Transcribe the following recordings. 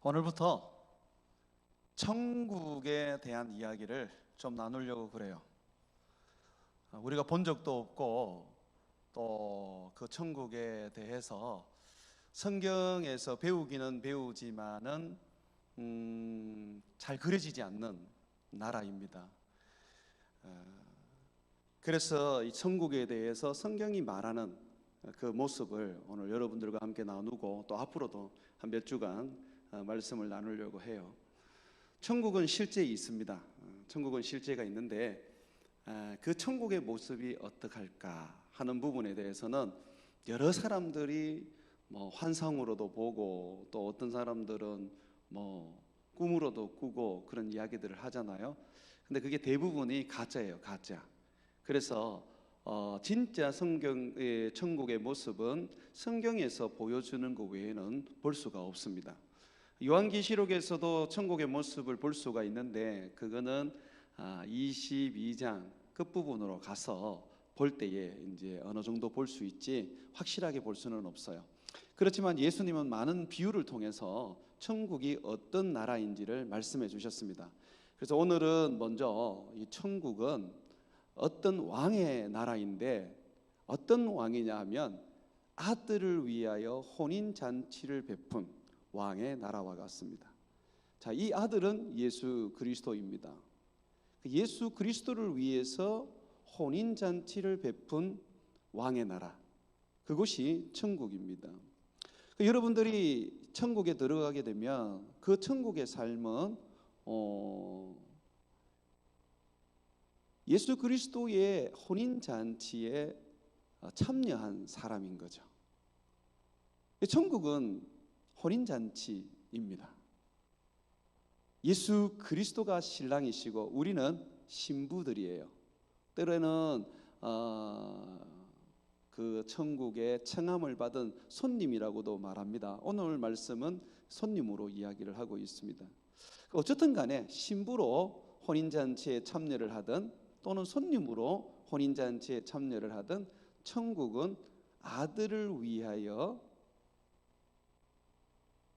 오늘부터 천국에 대한 이야기를 좀 나누려고 그래요. 우리가 본 적도 없고 또 그 천국에 대해서 성경에서 배우기는 배우지만은 잘 그려지지 않는 나라입니다. 그래서 이 천국에 대해서 성경이 말하는 그 모습을 오늘 여러분들과 함께 나누고 또 앞으로도 한 몇 주간 말씀을 나누려고 해요. 천국은 실제 있습니다. 천국은 실제가 있는데 그 천국의 모습이 어떡할까 하는 부분에 대해서는 여러 사람들이 환상으로도 보고 또 어떤 사람들은 꿈으로도 꾸고 그런 이야기들을 하잖아요. 근데 그게 대부분이 가짜예요, 가짜. 그래서 진짜 성경의 천국의 모습은 성경에서 보여주는 것 외에는 볼 수가 없습니다. 요한계시록에서도 천국의 모습을 볼 수가 있는데 그거는 22장 끝부분으로 가서 볼 때에 이제 어느 정도 볼 수 있지 확실하게 볼 수는 없어요. 그렇지만 예수님은 많은 비유를 통해서 천국이 어떤 나라인지를 말씀해 주셨습니다. 그래서 오늘은 먼저 이 천국은 어떤 왕의 나라인데 어떤 왕이냐 하면 아들을 위하여 혼인잔치를 베푼 왕의 나라와 같습니다. 자, 이 아들은 예수 그리스도입니다. 예수 그리스도를 위해서 혼인잔치를 베푼 왕의 나라, 그곳이 천국입니다. 여러분들이 천국에 들어가게 되면 그 천국의 삶은 예수 그리스도의 혼인잔치에 참여한 사람인 거죠. 천국은 혼인잔치입니다. 예수 그리스도가 신랑이시고 우리는 신부들이에요. 때로는 그 천국의 청함을 받은 손님이라고도 말합니다. 오늘 말씀은 손님으로 이야기를 하고 있습니다. 어쨌든 간에 신부로 혼인잔치에 참여를 하든 또는 손님으로 혼인잔치에 참여를 하든 천국은 아들을 위하여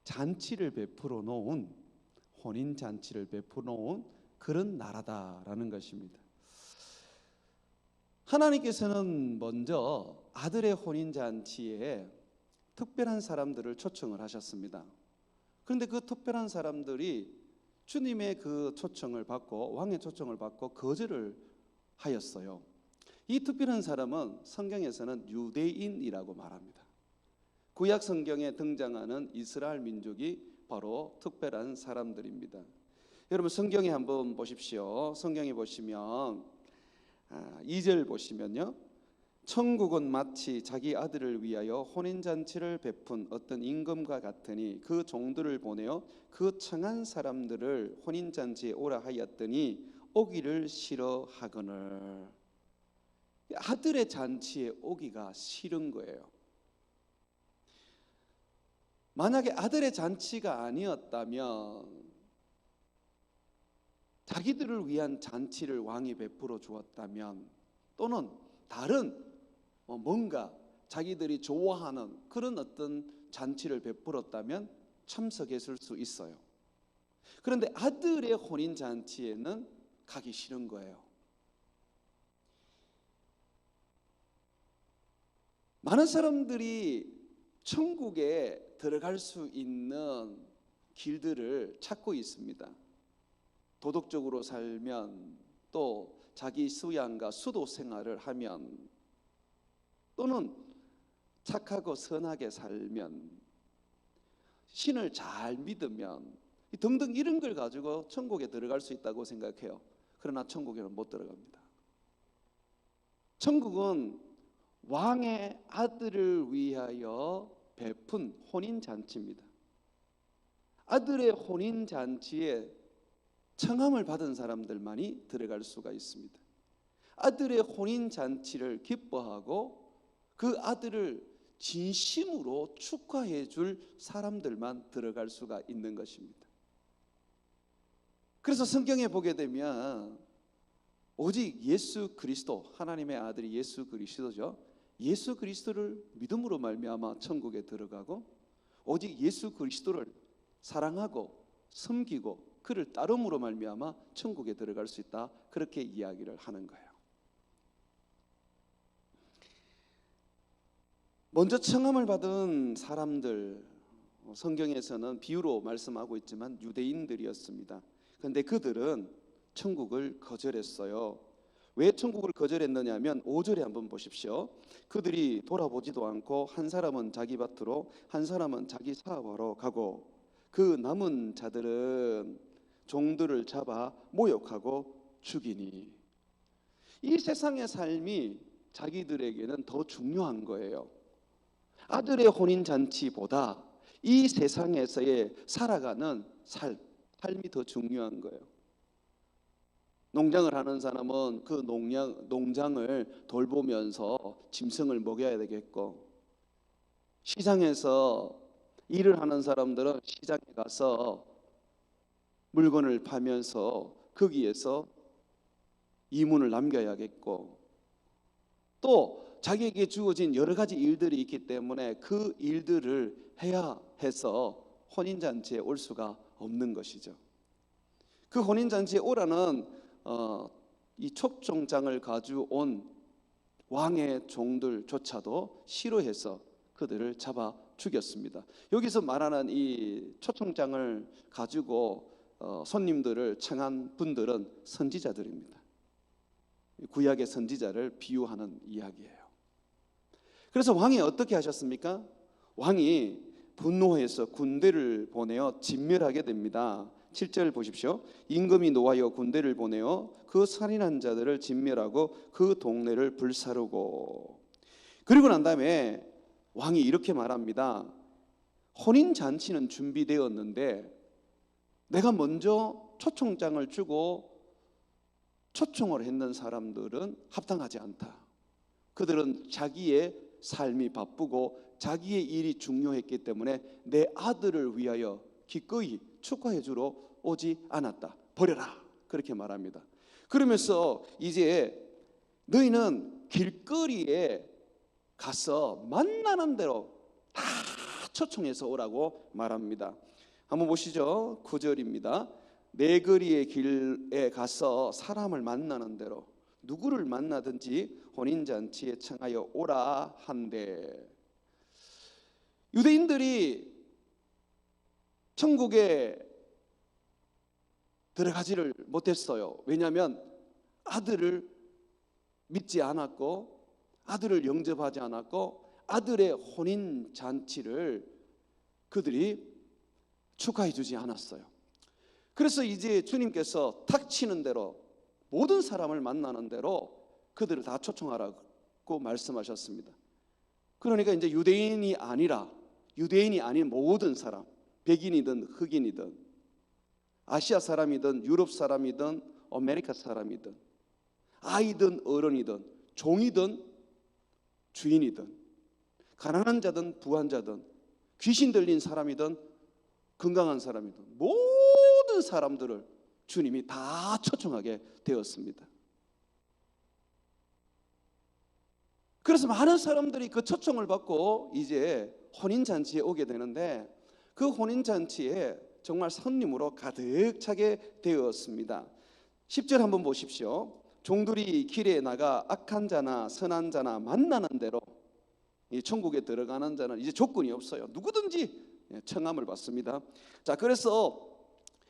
잔치를 베풀어 놓은, 혼인잔치를 베풀어 놓은 그런 나라다라는 것입니다. 하나님께서는 먼저 아들의 혼인잔치에 특별한 사람들을 초청을 하셨습니다. 그런데 그 특별한 사람들이 주님의 그 초청을 받고 왕의 초청을 받고 거절을 하였어요. 이 특별한 사람은 성경에서는 유대인이라고 말합니다. 구약 성경에 등장하는 이스라엘 민족이 바로 특별한 사람들입니다. 여러분 성경에 한번 보십시오. 성경에 보시면 2절 보시면요, 천국은 마치 자기 아들을 위하여 혼인잔치를 베푼 어떤 임금과 같으니 그 종들을 보내어 그 청한 사람들을 혼인잔치에 오라 하였더니 오기를 싫어하거늘. 아들의 잔치에 오기가 싫은 거예요. 만약에 아들의 잔치가 아니었다면 자기들을 위한 잔치를 왕이 베풀어 주었다면 또는 다른 뭔가 자기들이 좋아하는 그런 어떤 잔치를 베풀었다면 참석했을 수 있어요. 그런데 아들의 혼인잔치에는 가기 싫은 거예요. 많은 사람들이 천국에 들어갈 수 있는 길들을 찾고 있습니다. 도덕적으로 살면, 또 자기 수양과 수도 생활을 하면, 또는 착하고 선하게 살면, 신을 잘 믿으면 등등 이런 걸 가지고 천국에 들어갈 수 있다고 생각해요. 그러나 천국에는 못 들어갑니다. 천국은 왕의 아들을 위하여 베푼 혼인잔치입니다. 아들의 혼인잔치에 청함을 받은 사람들만이 들어갈 수가 있습니다. 아들의 혼인잔치를 기뻐하고 그 아들을 진심으로 축하해 줄 사람들만 들어갈 수가 있는 것입니다. 그래서 성경에 보게 되면 오직 예수 그리스도, 하나님의 아들이 예수 그리스도죠. 예수 그리스도를 믿음으로 말미암아 천국에 들어가고 오직 예수 그리스도를 사랑하고 섬기고 그를 따름으로 말미암아 천국에 들어갈 수 있다. 그렇게 이야기를 하는 거예요. 먼저 청함을 받은 사람들, 성경에서는 비유로 말씀하고 있지만 유대인들이었습니다. 그런데 그들은 천국을 거절했어요. 왜 천국을 거절했느냐면 5절에 한번 보십시오. 그들이 돌아보지도 않고 한 사람은 자기 밭으로 한 사람은 자기 사업하러 가고 그 남은 자들은 종들을 잡아 모욕하고 죽이니. 이 세상의 삶이 자기들에게는 더 중요한 거예요. 아들의 혼인잔치보다 이 세상에서의 살아가는 삶이 더 중요한 거예요. 농장을 하는 사람은 그 농장을 돌보면서 짐승을 먹여야 되겠고, 시장에서 일을 하는 사람들은 시장에 가서 물건을 파면서 거기에서 이문을 남겨야겠고, 또 자기에게 주어진 여러 가지 일들이 있기 때문에 그 일들을 해야 해서 혼인잔치에 올 수가 없는 것이죠. 그 혼인잔치에 오라는 이 촉종장을 가져온 왕의 종들조차도 싫어해서 그들을 잡아 죽였습니다. 여기서 말하는 이 촉종장을 가지고 손님들을 청한 분들은 선지자들입니다. 구약의 선지자를 비유하는 이야기예요. 그래서 왕이 어떻게 하셨습니까? 왕이 분노해서 군대를 보내어 진멸하게 됩니다. 7절 보십시오. 임금이 노하여 군대를 보내어 그 살인한 자들을 진멸하고 그 동네를 불사르고, 그리고 난 다음에 왕이 이렇게 말합니다. 혼인잔치는 준비되었는데 내가 먼저 초청장을 주고 초청을 했는 사람들은 합당하지 않다. 그들은 자기의 삶이 바쁘고 자기의 일이 중요했기 때문에 내 아들을 위하여 기꺼이 축하해 주러 오지 않았다. 버려라. 그렇게 말합니다. 그러면서 이제 너희는 길거리에 가서 만나는 대로 다 초청해서 오라고 말합니다. 한번 보시죠. 9절입니다. 내 거리의 길에 가서 사람을 만나는 대로 누구를 만나든지 혼인잔치에 청하여 오라 한대. 유대인들이 천국에 들어가지를 못했어요. 왜냐하면 아들을 믿지 않았고 아들을 영접하지 않았고 아들의 혼인잔치를 그들이 축하해 주지 않았어요. 그래서 이제 주님께서 탁치는 대로 모든 사람을 만나는 대로 그들을 다 초청하라고 말씀하셨습니다. 그러니까 이제 유대인이 아닌 모든 사람, 백인이든 흑인이든 아시아 사람이든 유럽 사람이든 아메리카 사람이든 아이든 어른이든 종이든 주인이든 가난한 자든 부한 자든 귀신 들린 사람이든 건강한 사람이든 모든 사람들을 주님이 다 초청하게 되었습니다. 그래서 많은 사람들이 그 초청을 받고 이제 혼인잔치에 오게 되는데 그 혼인잔치에 정말 손님으로 가득 차게 되었습니다. 10절 한번 보십시오. 종들이 길에 나가 악한 자나 선한 자나 만나는 대로, 이 천국에 들어가는 자는 이제 조건이 없어요. 누구든지 청함을 받습니다. 자, 그래서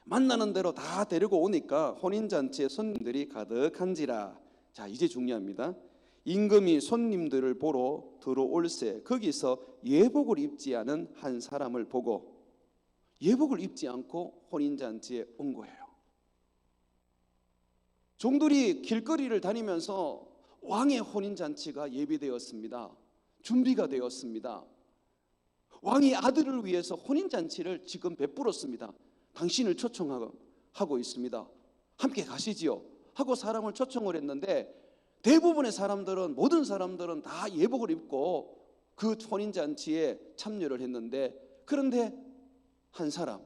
만나는 대로 다 데리고 오니까 혼인잔치에 손님들이 가득한지라. 자, 이제 중요합니다. 임금이 손님들을 보러 들어올세 거기서 예복을 입지 않은 한 사람을 보고, 예복을 입지 않고 혼인잔치에 온 거예요. 종들이 길거리를 다니면서 왕의 혼인잔치가 예비되었습니다. 준비가 되었습니다. 왕이 아들을 위해서 혼인잔치를 지금 베풀었습니다. 당신을 초청하고 있습니다. 함께 가시지요 하고 사람을 초청을 했는데 대부분의 사람들은, 모든 사람들은 다 예복을 입고 그 혼인잔치에 참여를 했는데, 그런데 한 사람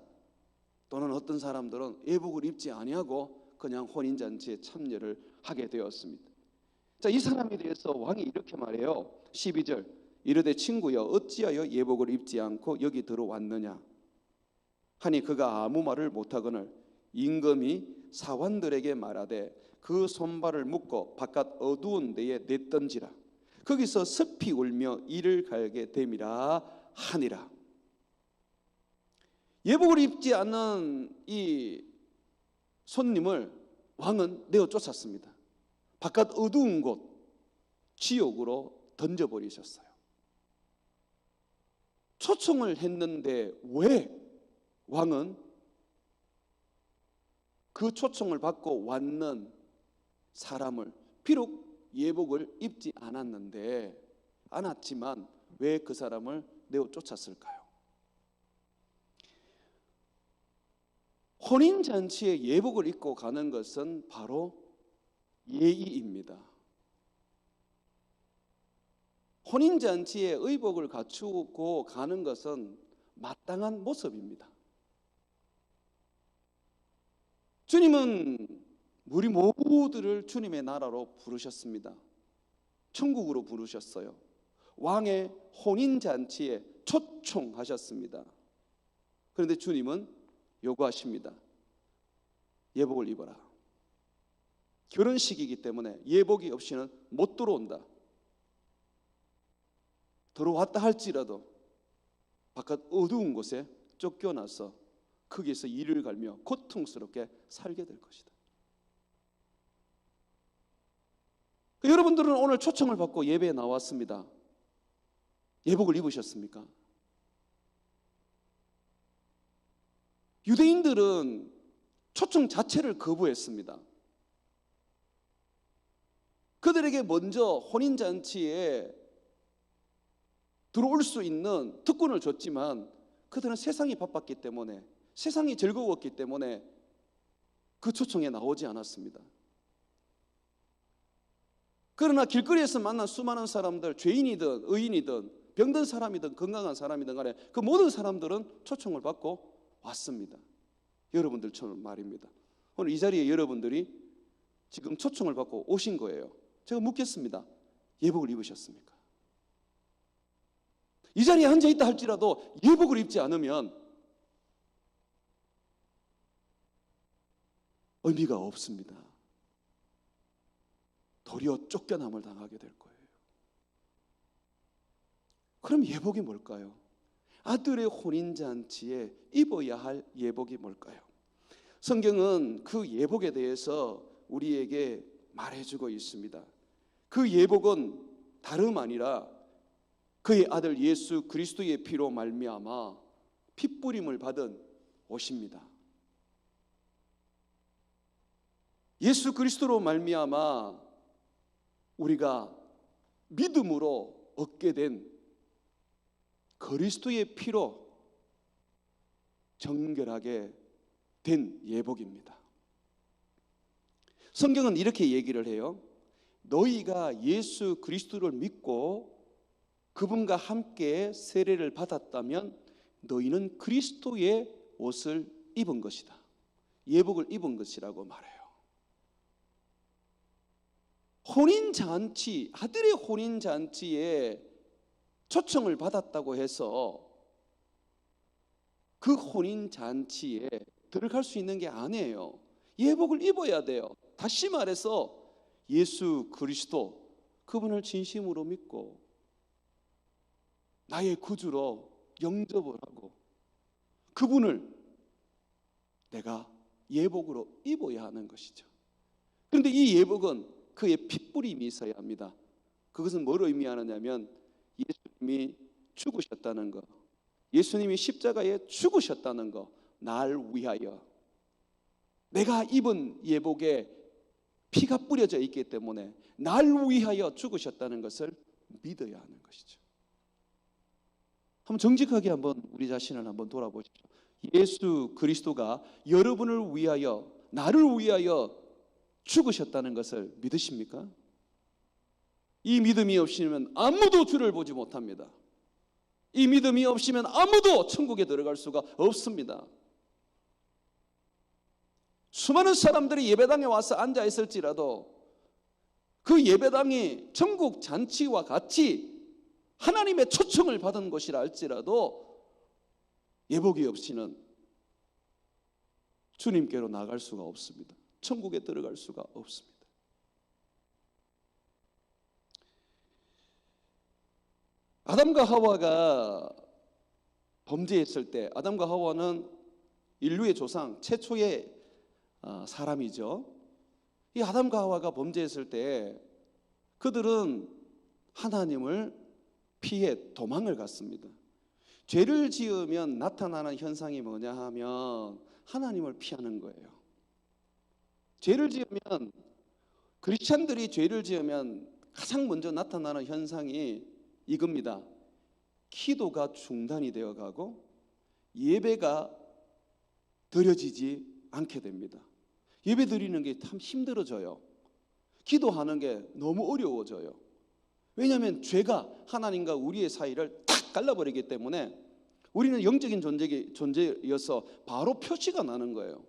또는 어떤 사람들은 예복을 입지 아니하고 그냥 혼인잔치에 참여를 하게 되었습니다. 자, 이 사람에 대해서 왕이 이렇게 말해요. 12절. 이르되 친구여 어찌하여 예복을 입지 않고 여기 들어왔느냐. 하니 그가 아무 말을 못하거늘 임금이 사관들에게 말하되 그 손발을 묶어 바깥 어두운 데에 내던지라. 거기서 습히 울며 이를 갈게 됨이라 하니라. 예복을 입지 않는 이 손님을 왕은 내어 쫓았습니다. 바깥 어두운 곳 지옥으로 던져버리셨어요. 초청을 했는데 왜 왕은 그 초청을 받고 왔는 사람을, 비록 예복을 입지 않았지만 왜 그 사람을 내어 쫓았을까요? 혼인잔치에 예복을 입고 가는 것은 바로 예의입니다. 혼인잔치에 의복을 갖추고 가는 것은 마땅한 모습입니다. 주님은 우리 모두를 주님의 나라로 부르셨습니다. 천국으로 부르셨어요. 왕의 혼인잔치에 초청하셨습니다. 그런데 주님은 요구하십니다. 예복을 입어라. 결혼식이기 때문에 예복이 없이는 못 들어온다. 들어왔다 할지라도 바깥 어두운 곳에 쫓겨나서 거기에서 이를 갈며 고통스럽게 살게 될 것이다. 여러분들은 오늘 초청을 받고 예배에 나왔습니다. 예복을 입으셨습니까? 유대인들은 초청 자체를 거부했습니다. 그들에게 먼저 혼인잔치에 들어올 수 있는 특권을 줬지만 그들은 세상이 바빴기 때문에, 세상이 즐거웠기 때문에 그 초청에 나오지 않았습니다. 그러나 길거리에서 만난 수많은 사람들, 죄인이든 의인이든 병든 사람이든 건강한 사람이든 간에 그 모든 사람들은 초청을 받고 왔습니다. 여러분들처럼 말입니다. 오늘 이 자리에 여러분들이 지금 초청을 받고 오신 거예요. 제가 묻겠습니다. 예복을 입으셨습니까? 이 자리에 앉아있다 할지라도 예복을 입지 않으면 의미가 없습니다. 도리어 쫓겨남을 당하게 될 거예요. 그럼 예복이 뭘까요? 아들의 혼인잔치에 입어야 할 예복이 뭘까요? 성경은 그 예복에 대해서 우리에게 말해주고 있습니다. 그 예복은 다름 아니라 그의 아들 예수 그리스도의 피로 말미암아 핏부림을 받은 옷입니다. 예수 그리스도로 말미암아 우리가 믿음으로 얻게 된 그리스도의 피로 정결하게 된 예복입니다. 성경은 이렇게 얘기를 해요. 너희가 예수 그리스도를 믿고 그분과 함께 세례를 받았다면 너희는 그리스도의 옷을 입은 것이다. 예복을 입은 것이라고 말해요. 혼인잔치, 아들의 혼인잔치에 초청을 받았다고 해서 그 혼인잔치에 들어갈 수 있는 게 아니에요. 예복을 입어야 돼요. 다시 말해서 예수 그리스도, 그분을 진심으로 믿고 나의 구주로 영접을 하고 그분을 내가 예복으로 입어야 하는 것이죠. 그런데 이 예복은 그의 핏부림이 있어야 합니다. 그것은 뭘 의미하느냐면 예수님이 죽으셨다는 것, 예수님이 십자가에 죽으셨다는 것, 날 위하여 내가 입은 예복에 피가 뿌려져 있기 때문에 날 위하여 죽으셨다는 것을 믿어야 하는 것이죠. 한번 정직하게 한번 우리 자신을 한번 돌아보십시오. 예수 그리스도가 여러분을 위하여, 나를 위하여 죽으셨다는 것을 믿으십니까? 이 믿음이 없이면 아무도 주를 보지 못합니다. 이 믿음이 없이면 아무도 천국에 들어갈 수가 없습니다. 수많은 사람들이 예배당에 와서 앉아 있을지라도 그 예배당이 천국 잔치와 같이 하나님의 초청을 받은 곳이라 할지라도 예복이 없이는 주님께로 나갈 수가 없습니다. 천국에 들어갈 수가 없습니다. 아담과 하와가 범죄했을 때, 아담과 하와는 인류의 조상 최초의 사람이죠. 이 아담과 하와가 범죄했을 때 그들은 하나님을 피해 도망을 갔습니다. 죄를 지으면 나타나는 현상이 뭐냐 하면 하나님을 피하는 거예요. 죄를 지으면, 크리스찬들이 죄를 지으면 가장 먼저 나타나는 현상이 이겁니다. 기도가 중단이 되어 가고 예배가 드려지지 않게 됩니다. 예배 드리는 게 참 힘들어져요. 기도하는 게 너무 어려워져요. 왜냐하면 죄가 하나님과 우리의 사이를 탁 갈라버리기 때문에 우리는 영적인 존재여서 바로 표시가 나는 거예요.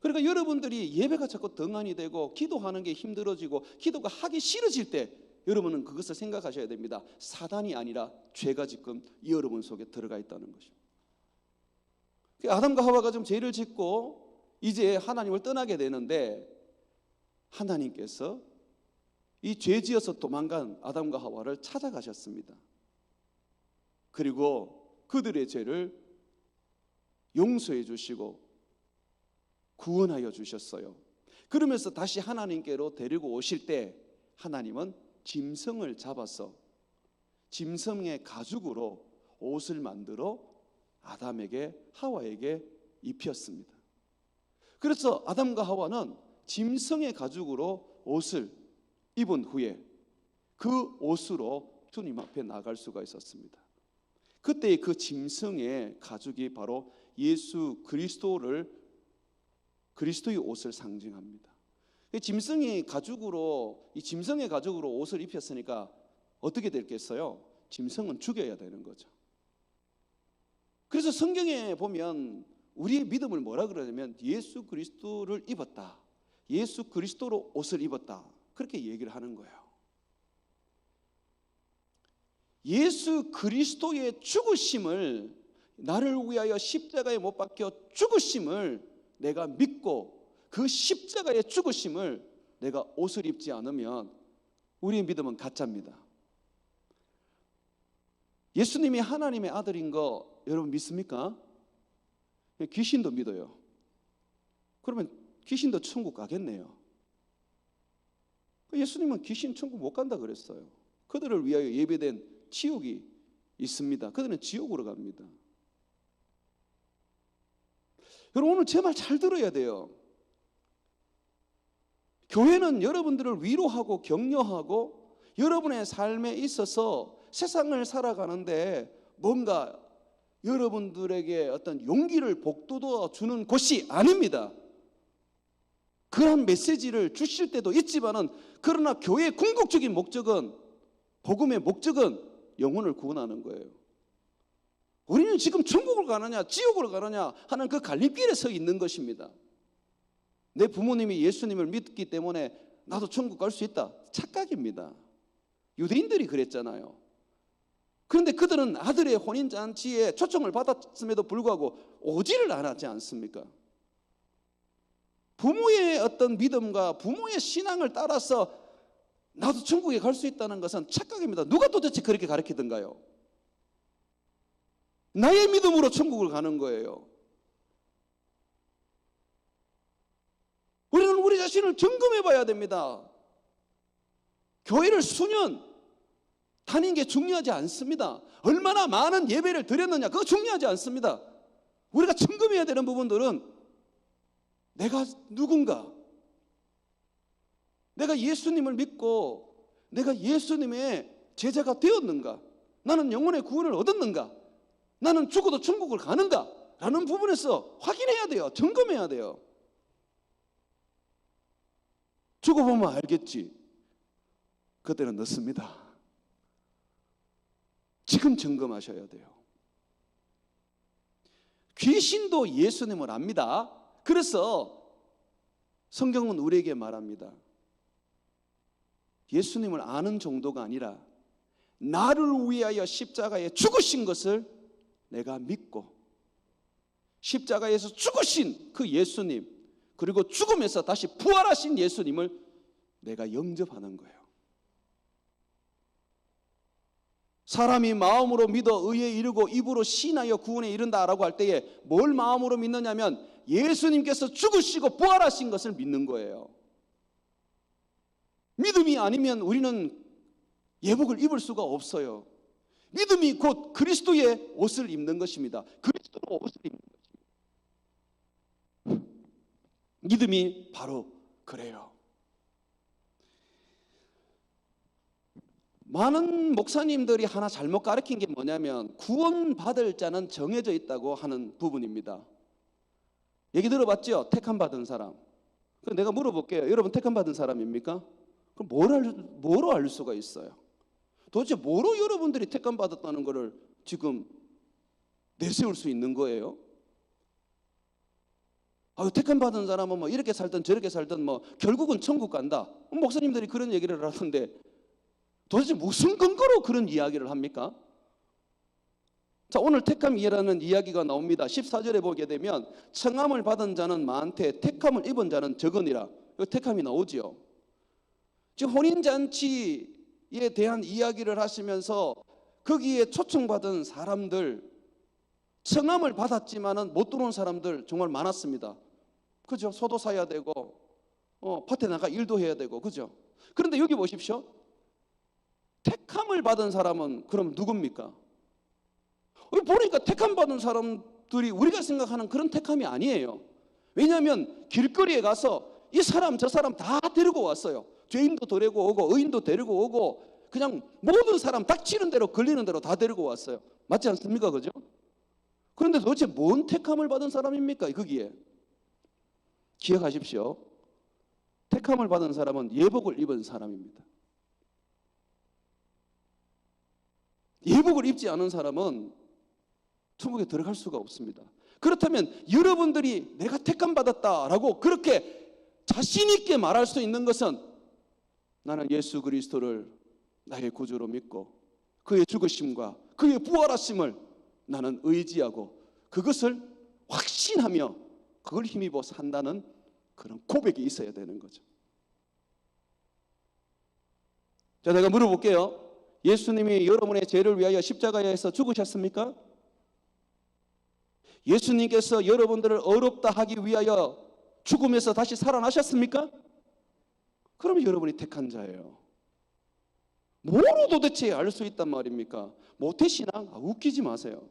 그러니까 여러분들이 예배가 자꾸 등한이 되고 기도하는 게 힘들어지고 기도가 하기 싫어질 때 여러분은 그것을 생각하셔야 됩니다. 사단이 아니라 죄가 지금 여러분 속에 들어가 있다는 것이죠. 아담과 하와가 좀 죄를 짓고 이제 하나님을 떠나게 되는데 하나님께서 이 죄 지어서 도망간 아담과 하와를 찾아가셨습니다. 그리고 그들의 죄를 용서해 주시고 구원하여 주셨어요. 그러면서 다시 하나님께로 데리고 오실 때 하나님은 짐승을 잡아서 짐승의 가죽으로 옷을 만들어 아담에게 하와에게 입혔습니다. 그래서 아담과 하와는 짐승의 가죽으로 옷을 입은 후에 그 옷으로 주님 앞에 나갈 수가 있었습니다. 그때 그 짐승의 가죽이 바로 예수 그리스도의 옷을 상징합니다. 짐승의 가죽으로 옷을 입혔으니까 어떻게 됐겠어요? 짐승은 죽여야 되는 거죠. 그래서 성경에 보면 우리의 믿음을 뭐라 그러냐면 예수 그리스도를 입었다, 예수 그리스도로 옷을 입었다, 그렇게 얘기를 하는 거예요. 예수 그리스도의 죽으심을, 나를 위하여 십자가에 못 박혀 죽으심을 내가 믿고 그 십자가의 죽으심을 내가 옷을 입지 않으면 우리의 믿음은 가짜입니다. 예수님이 하나님의 아들인 거 여러분 믿습니까? 귀신도 믿어요. 그러면 귀신도 천국 가겠네요. 예수님은 귀신 천국 못 간다 그랬어요. 그들을 위하여 예배된 지옥이 있습니다. 그들은 지옥으로 갑니다. 여러분 오늘 제 말 잘 들어야 돼요. 교회는 여러분들을 위로하고 격려하고 여러분의 삶에 있어서 세상을 살아가는데 뭔가 여러분들에게 어떤 용기를 북돋워 주는 곳이 아닙니다. 그런 메시지를 주실 때도 있지만은 그러나 교회의 궁극적인 목적은, 복음의 목적은 영혼을 구원하는 거예요. 우리는 지금 천국을 가느냐 지옥으로 가느냐 하는 그 갈림길에 서 있는 것입니다. 내 부모님이 예수님을 믿기 때문에 나도 천국 갈 수 있다, 착각입니다. 유대인들이 그랬잖아요. 그런데 그들은 아들의 혼인잔치에 초청을 받았음에도 불구하고 오지를 않았지 않습니까? 부모의 어떤 믿음과 부모의 신앙을 따라서 나도 천국에 갈 수 있다는 것은 착각입니다. 누가 도대체 그렇게 가르치던가요? 나의 믿음으로 천국을 가는 거예요. 우리는 우리 자신을 점검해 봐야 됩니다. 교회를 수년 다닌 게 중요하지 않습니다. 얼마나 많은 예배를 드렸느냐, 그거 중요하지 않습니다. 우리가 점검해야 되는 부분들은 내가 누군가, 내가 예수님을 믿고 내가 예수님의 제자가 되었는가, 나는 영혼의 구원을 얻었는가, 나는 죽어도 천국을 가는가 라는 부분에서 확인해야 돼요. 점검해야 돼요. 죽어보면 알겠지. 그때는 늦습니다. 지금 점검하셔야 돼요. 귀신도 예수님을 압니다. 그래서 성경은 우리에게 말합니다. 예수님을 아는 정도가 아니라 나를 위하여 십자가에 죽으신 것을 내가 믿고 십자가에서 죽으신 그 예수님, 그리고 죽음에서 다시 부활하신 예수님을 내가 영접하는 거예요. 사람이 마음으로 믿어 의에 이르고 입으로 신하여 구원에 이른다라고 할 때에 뭘 마음으로 믿느냐면 예수님께서 죽으시고 부활하신 것을 믿는 거예요. 믿음이 아니면 우리는 예복을 입을 수가 없어요. 믿음이 곧 그리스도의 옷을 입는 것입니다. 그리스도로 옷을 입는 것입니다. 믿음이 바로 그래요. 많은 목사님들이 하나 잘못 가르친 게 뭐냐면 구원받을 자는 정해져 있다고 하는 부분입니다. 얘기 들어봤죠? 택함 받은 사람. 내가 물어볼게요. 여러분 택함 받은 사람입니까? 그럼 뭐로 알 수가 있어요? 도대체 뭐로 여러분들이 택함 받았다는 것을 지금 내세울 수 있는 거예요? 택함 받은 사람은 뭐 이렇게 살든 저렇게 살든 뭐 결국은 천국 간다. 목사님들이 그런 얘기를 하던데 도대체 무슨 근거로 그런 이야기를 합니까? 자, 오늘 택함이라는 이야기가 나옵니다. 14절에 보게 되면 청함을 받은 자는 많되 택함을 입은 자는 적으니라. 택함이 나오지요. 지금 혼인잔치에 대한 이야기를 하시면서 거기에 초청받은 사람들, 청함을 받았지만은 못 들어온 사람들 정말 많았습니다. 그죠? 소도 사야 되고 밭에 나가 일도 해야 되고, 그죠? 그런데 여기 보십시오. 택함을 받은 사람은 그럼 누굽니까? 보니까 택함 받은 사람들이 우리가 생각하는 그런 택함이 아니에요. 왜냐하면 길거리에 가서 이 사람 저 사람 다 데리고 왔어요. 죄인도 데리고 오고 의인도 데리고 오고 그냥 모든 사람 닥치는 대로 걸리는 대로 다 데리고 왔어요. 맞지 않습니까? 그죠? 그런데 도대체 뭔 택함을 받은 사람입니까? 거기에 기억하십시오. 택함을 받은 사람은 예복을 입은 사람입니다. 예복을 입지 않은 사람은 천국에 들어갈 수가 없습니다. 그렇다면 여러분들이 내가 택함 받았다라고 그렇게 자신 있게 말할 수 있는 것은 나는 예수 그리스도를 나의 구주로 믿고 그의 죽으심과 그의 부활하심을 나는 의지하고 그것을 확신하며 그걸 힘입어 산다는 그런 고백이 있어야 되는 거죠. 자, 내가 물어볼게요. 예수님이 여러분의 죄를 위하여 십자가에서 죽으셨습니까? 예수님께서 여러분들을 어렵다 하기 위하여 죽음에서 다시 살아나셨습니까? 그러면 여러분이 택한 자예요. 뭐로 도대체 알 수 있단 말입니까? 모태신앙? 웃기지 마세요.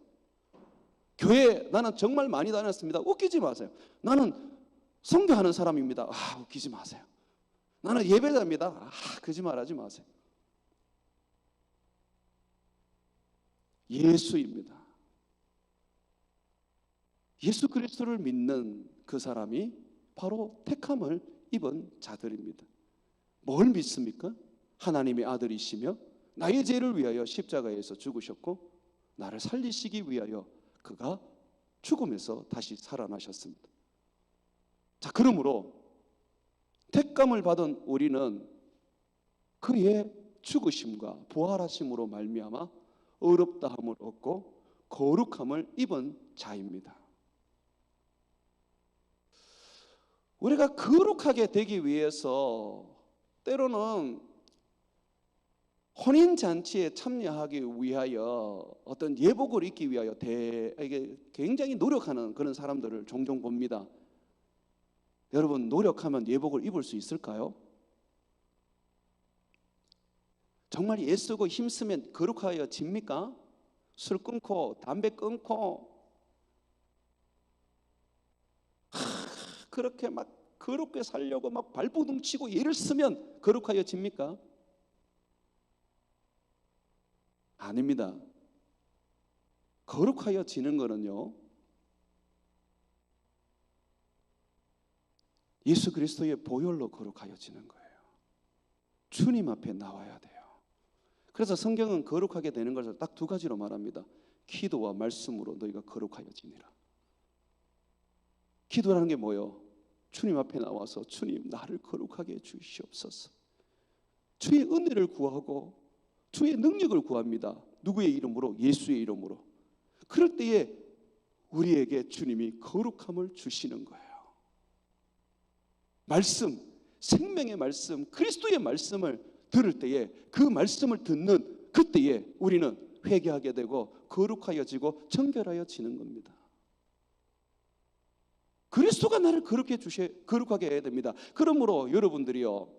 교회 나는 정말 많이 다녔습니다. 웃기지 마세요. 나는 선교하는 사람입니다. 웃기지 마세요. 나는 예배자입니다. 거짓말하지 마세요. 예수입니다. 예수 그리스도를 믿는 그 사람이 바로 택함을 입은 자들입니다. 뭘 믿습니까? 하나님의 아들이시며 나의 죄를 위하여 십자가에서 죽으셨고 나를 살리시기 위하여 그가 죽음에서 다시 살아나셨습니다. 자, 그러므로 택감을 받은 우리는 그의 죽으심과 부활하심으로 말미암아 의롭다함을 얻고 거룩함을 입은 자입니다. 우리가 거룩하게 되기 위해서 때로는 혼인잔치에 참여하기 위하여 어떤 예복을 입기 위하여 이게 굉장히 노력하는 그런 사람들을 종종 봅니다. 여러분, 노력하면 예복을 입을 수 있을까요? 정말 애쓰고 힘쓰면 거룩하여집니까? 술 끊고 담배 끊고 그렇게 막 거룩하게 살려고 막 발버둥 치고 예를 쓰면 거룩하여집니까? 아닙니다. 거룩하여지는 거는요, 예수 그리스도의 보혈로 거룩하여지는 거예요. 주님 앞에 나와야 돼요. 그래서 성경은 거룩하게 되는 것을 딱 두 가지로 말합니다. 기도와 말씀으로 너희가 거룩하여지니라. 기도라는 게 뭐예요? 주님 앞에 나와서 주님 나를 거룩하게 해주시옵소서. 주의 은혜를 구하고 주의 능력을 구합니다. 누구의 이름으로? 예수의 이름으로. 그럴 때에 우리에게 주님이 거룩함을 주시는 거예요. 말씀, 생명의 말씀, 그리스도의 말씀을 들을 때에, 그 말씀을 듣는 그때에 우리는 회개하게 되고 거룩하여지고 정결하여지는 겁니다. 그리스도가 나를 거룩하게 해야 됩니다. 그러므로 여러분들이요,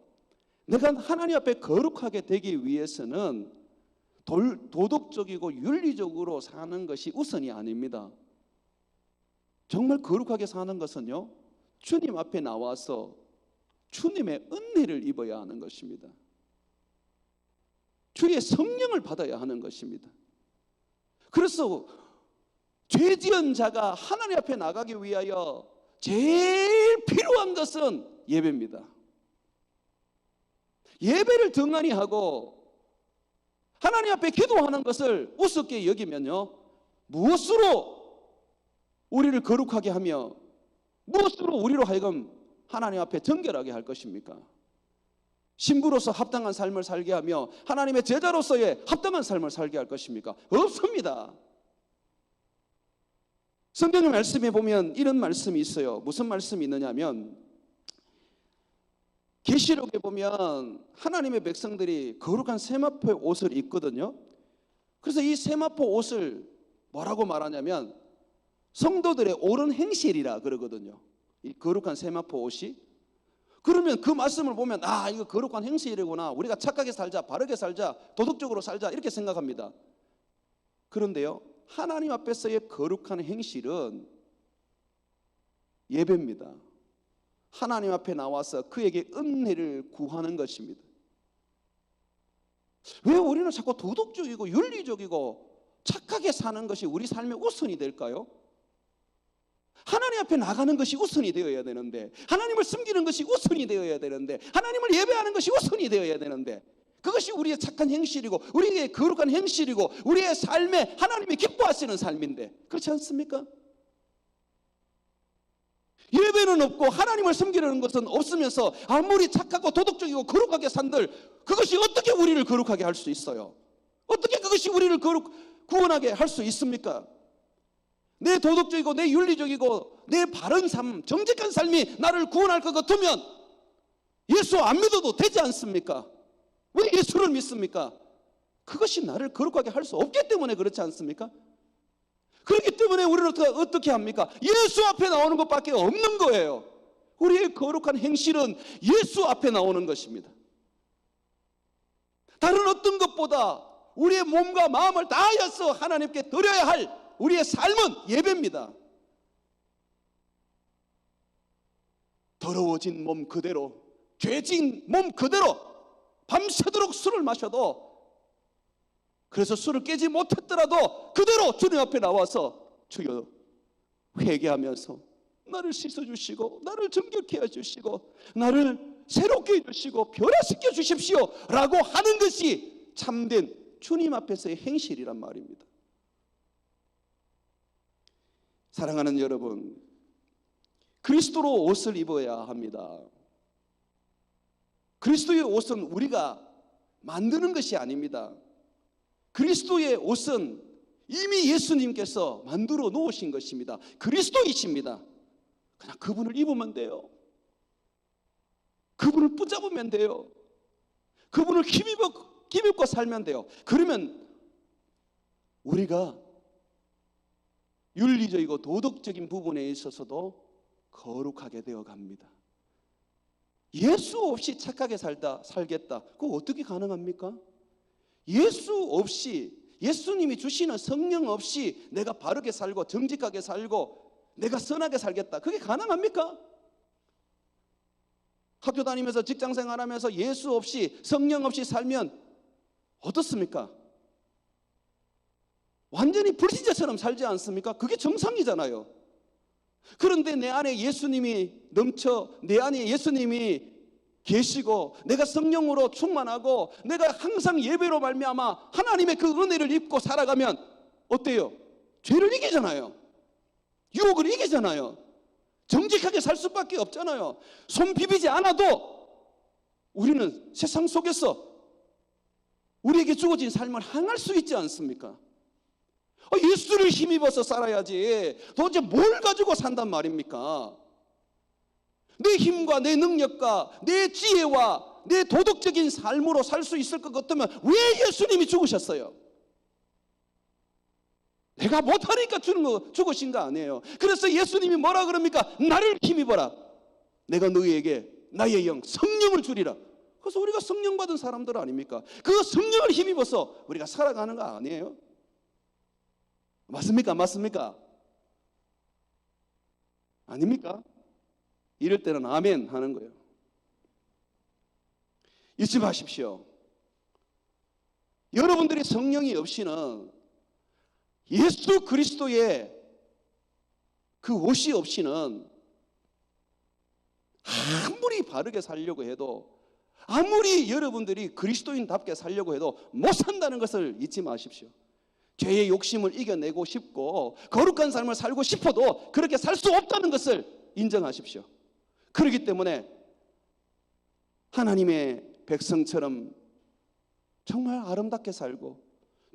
내가 하나님 앞에 거룩하게 되기 위해서는 도덕적이고 윤리적으로 사는 것이 우선이 아닙니다. 정말 거룩하게 사는 것은요, 주님 앞에 나와서 주님의 은혜를 입어야 하는 것입니다. 주의 성령을 받아야 하는 것입니다. 그래서 죄지은 자가 하나님 앞에 나가기 위하여 제일 필요한 것은 예배입니다. 예배를 등한히 하고 하나님 앞에 기도하는 것을 우습게 여기면요, 무엇으로 우리를 거룩하게 하며 무엇으로 우리로 하여금 하나님 앞에 정결하게 할 것입니까? 신부로서 합당한 삶을 살게 하며 하나님의 제자로서의 합당한 삶을 살게 할 것입니까? 없습니다. 성경의 말씀에 보면 이런 말씀이 있어요. 무슨 말씀이 있느냐면, 계시록에 보면 하나님의 백성들이 거룩한 세마포의 옷을 입거든요. 그래서 이 세마포 옷을 뭐라고 말하냐면 성도들의 옳은 행실이라 그러거든요. 이 거룩한 세마포 옷이. 그러면 그 말씀을 보면, 아, 이거 거룩한 행실이구나, 우리가 착하게 살자, 바르게 살자, 도덕적으로 살자, 이렇게 생각합니다. 그런데요, 하나님 앞에서의 거룩한 행실은 예배입니다. 하나님 앞에 나와서 그에게 은혜를 구하는 것입니다. 왜 우리는 자꾸 도덕적이고 윤리적이고 착하게 사는 것이 우리 삶의 우선이 될까요? 하나님 앞에 나가는 것이 우선이 되어야 되는데, 하나님을 섬기는 것이 우선이 되어야 되는데, 하나님을 예배하는 것이 우선이 되어야 되는데, 그것이 우리의 착한 행실이고 우리의 거룩한 행실이고 우리의 삶에 하나님이 기뻐하시는 삶인데, 그렇지 않습니까? 예배는 없고 하나님을 섬기려는 것은 없으면서 아무리 착하고 도덕적이고 거룩하게 산들, 그것이 어떻게 우리를 거룩하게 할 수 있어요? 어떻게 그것이 우리를 구원하게 할 수 있습니까? 내 도덕적이고 내 윤리적이고 내 바른 삶, 정직한 삶이 나를 구원할 것 같으면 예수 안 믿어도 되지 않습니까? 왜 예수를 믿습니까? 그것이 나를 거룩하게 할 수 없기 때문에 그렇지 않습니까? 그렇기 때문에 우리는 어떻게 합니까? 예수 앞에 나오는 것밖에 없는 거예요. 우리의 거룩한 행실은 예수 앞에 나오는 것입니다. 다른 어떤 것보다 우리의 몸과 마음을 다하여서 하나님께 드려야 할 우리의 삶은 예배입니다. 더러워진 몸 그대로, 죄진 몸 그대로 밤새도록 술을 마셔도, 그래서 술을 깨지 못했더라도 그대로 주님 앞에 나와서 주여, 회개하면서 나를 씻어주시고 나를 정결케 해주시고 나를 새롭게 해주시고 변화시켜 주십시오 라고 하는 것이 참된 주님 앞에서의 행실이란 말입니다. 사랑하는 여러분, 그리스도로 옷을 입어야 합니다. 그리스도의 옷은 우리가 만드는 것이 아닙니다. 그리스도의 옷은 이미 예수님께서 만들어 놓으신 것입니다. 그리스도이십니다. 그냥 그분을 입으면 돼요. 그분을 붙잡으면 돼요. 그분을 힘입고 살면 돼요. 그러면 우리가 윤리적이고 도덕적인 부분에 있어서도 거룩하게 되어 갑니다. 예수 없이 착하게 살겠다. 그거 어떻게 가능합니까? 예수 없이, 예수님이 주시는 성령 없이 내가 바르게 살고 정직하게 살고 내가 선하게 살겠다. 그게 가능합니까? 학교 다니면서 직장생활하면서 예수 없이 성령 없이 살면 어떻습니까? 완전히 불신자처럼 살지 않습니까? 그게 정상이잖아요. 그런데 내 안에 예수님이 넘쳐, 내 안에 예수님이 계시고 내가 성령으로 충만하고 내가 항상 예배로 말미암아 하나님의 그 은혜를 입고 살아가면 어때요? 죄를 이기잖아요. 유혹을 이기잖아요. 정직하게 살 수밖에 없잖아요. 손 비비지 않아도 우리는 세상 속에서 우리에게 주어진 삶을 행할 수 있지 않습니까? 예수를 힘입어서 살아야지 도대체 뭘 가지고 산단 말입니까? 내 힘과 내 능력과 내 지혜와 내 도덕적인 삶으로 살 수 있을 것 같으면 왜 예수님이 죽으셨어요? 내가 못하니까 죽으신 거 아니에요. 그래서 예수님이 뭐라 그럽니까? 나를 힘입어라. 내가 너희에게 나의 영 성령을 주리라. 그래서 우리가 성령 받은 사람들 아닙니까? 그 성령을 힘입어서 우리가 살아가는 거 아니에요? 맞습니까? 맞습니까? 아닙니까? 이럴 때는 아멘 하는 거예요. 잊지 마십시오. 여러분들이 성령이 없이는, 예수 그리스도의 그 옷이 없이는 아무리 바르게 살려고 해도, 아무리 여러분들이 그리스도인답게 살려고 해도 못 산다는 것을 잊지 마십시오. 죄의 욕심을 이겨내고 싶고 거룩한 삶을 살고 싶어도 그렇게 살 수 없다는 것을 인정하십시오. 그렇기 때문에 하나님의 백성처럼 정말 아름답게 살고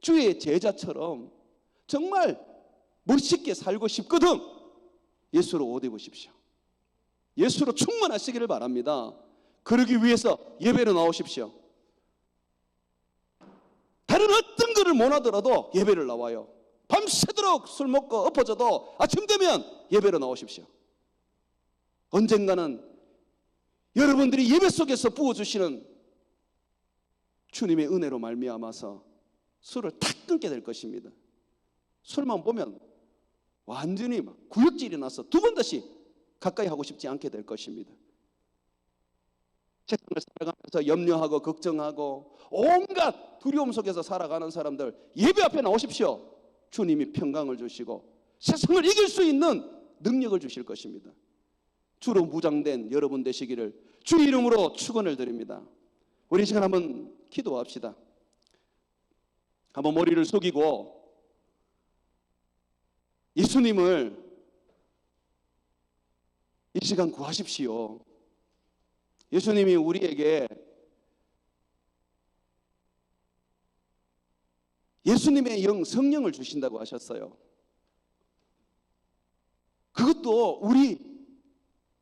주의 제자처럼 정말 멋있게 살고 싶거든 예수로 옷 입으십시오. 예수로 충만하시기를 바랍니다. 그러기 위해서 예배로 나오십시오. 다른 어떤 것을 못하더라도 예배를 나와요. 밤새도록 술 먹고 엎어져도 아침 되면 예배로 나오십시오. 언젠가는 여러분들이 예배 속에서 부어주시는 주님의 은혜로 말미암아서 술을 탁 끊게 될 것입니다. 술만 보면 완전히 막 구역질이 나서 두 번 다시 가까이 하고 싶지 않게 될 것입니다. 세상을 살아가면서 염려하고 걱정하고 온갖 두려움 속에서 살아가는 사람들, 예배 앞에 나오십시오. 주님이 평강을 주시고 세상을 이길 수 있는 능력을 주실 것입니다. 주로 무장된 여러분 되시기를 주 이름으로 축원을 드립니다. 우리 이 시간 한번 기도합시다. 한번 머리를 숙이고 예수님을 이 시간 구하십시오. 예수님이 우리에게 예수님의 영 성령을 주신다고 하셨어요. 그것도 우리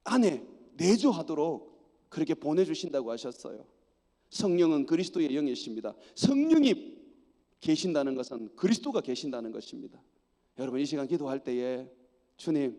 안에 내주하도록 그렇게 보내주신다고 하셨어요. 성령은 그리스도의 영이십니다. 성령이 계신다는 것은 그리스도가 계신다는 것입니다. 여러분 이 시간 기도할 때에 주님